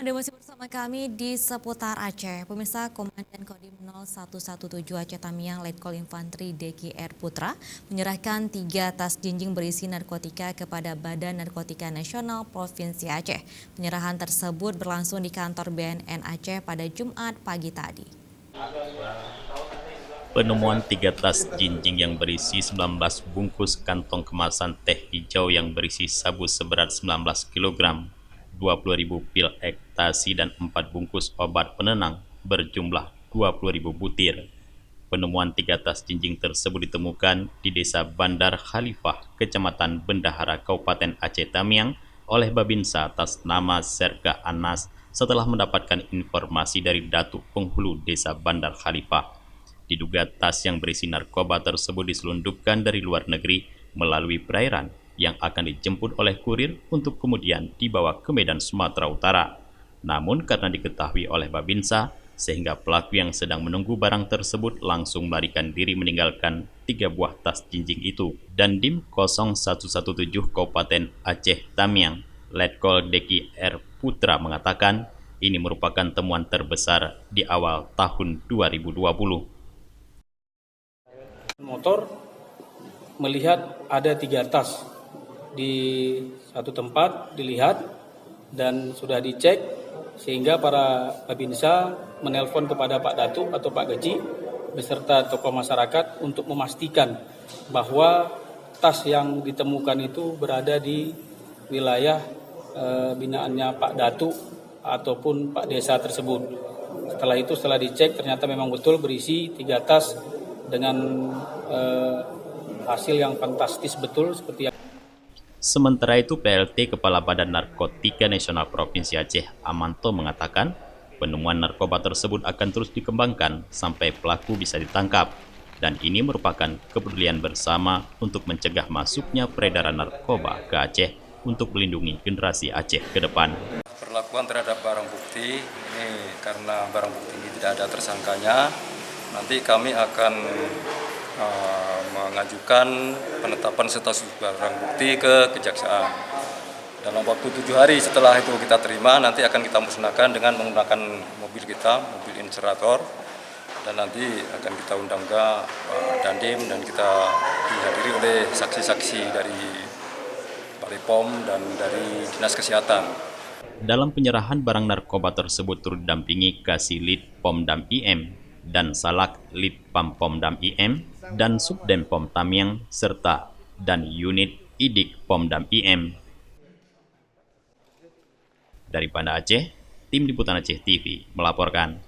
Anda masih bersama kami di seputar Aceh. Pemirsa, Komandan Kodim 0117 Aceh Tamiang Letkol Infantri Deki R. Putra menyerahkan 3 tas jinjing berisi narkotika kepada Badan Narkotika Nasional Provinsi Aceh. Penyerahan tersebut berlangsung di kantor BNN Aceh pada Jumat pagi tadi. Penemuan 3 tas jinjing yang berisi 19 bungkus kantong kemasan teh hijau yang berisi sabu seberat 19 kg, 20.000 pil ekstasi dan 4 bungkus obat penenang berjumlah 20.000 butir. Penemuan 3 tas jinjing tersebut ditemukan di Desa Bandar Khalifah, Kecamatan Bendahara, Kabupaten Aceh Tamiang oleh Babinsa atas nama Serga Anas setelah mendapatkan informasi dari Datuk Penghulu Desa Bandar Khalifah. Diduga tas yang berisi narkoba tersebut diselundupkan dari luar negeri melalui perairan yang akan dijemput oleh kurir untuk kemudian dibawa ke Medan, Sumatera Utara. Namun karena diketahui oleh Babinsa, sehingga pelaku yang sedang menunggu barang tersebut langsung melarikan diri meninggalkan 3 buah tas jinjing itu. Dan Dim 0117 Kabupaten Aceh Tamiang, Letkol Deki R. Putra mengatakan ini merupakan temuan terbesar di awal tahun 2020. Motor melihat ada 3 tas di satu tempat dilihat dan sudah dicek sehingga para Babinsa menelpon kepada Pak Datuk atau Pak Gaji beserta tokoh masyarakat untuk memastikan bahwa tas yang ditemukan itu berada di wilayah binaannya Pak Datuk ataupun Pak Desa tersebut. Setelah itu setelah dicek ternyata memang betul berisi 3 tas dengan hasil yang fantastis betul seperti yang. Sementara itu, PLT Kepala Badan Narkotika Nasional Provinsi Aceh, Amanto, mengatakan penemuan narkoba tersebut akan terus dikembangkan sampai pelaku bisa ditangkap. Dan ini merupakan kepedulian bersama untuk mencegah masuknya peredaran narkoba ke Aceh untuk melindungi generasi Aceh ke depan. Perlakuan terhadap barang bukti, ini karena barang bukti ini tidak ada tersangkanya, nanti kami akan mengajukan penetapan status barang bukti ke kejaksaan. Dalam waktu 7 hari setelah itu kita terima, nanti akan kita musnahkan dengan menggunakan mobil kita, mobil incinerator, dan nanti akan kita undang ke Dandim dan kita dihadiri oleh saksi-saksi dari Balai POM dan dari Dinas Kesehatan. Dalam penyerahan barang narkoba tersebut turut didampingi Kasilit Pomdam IM dan Salak Litpam Pomdam IM dan Subdem Pom Tamiang serta dan unit Idik Pomdam IM. Dari Banda Aceh, Tim Liputan Aceh TV melaporkan.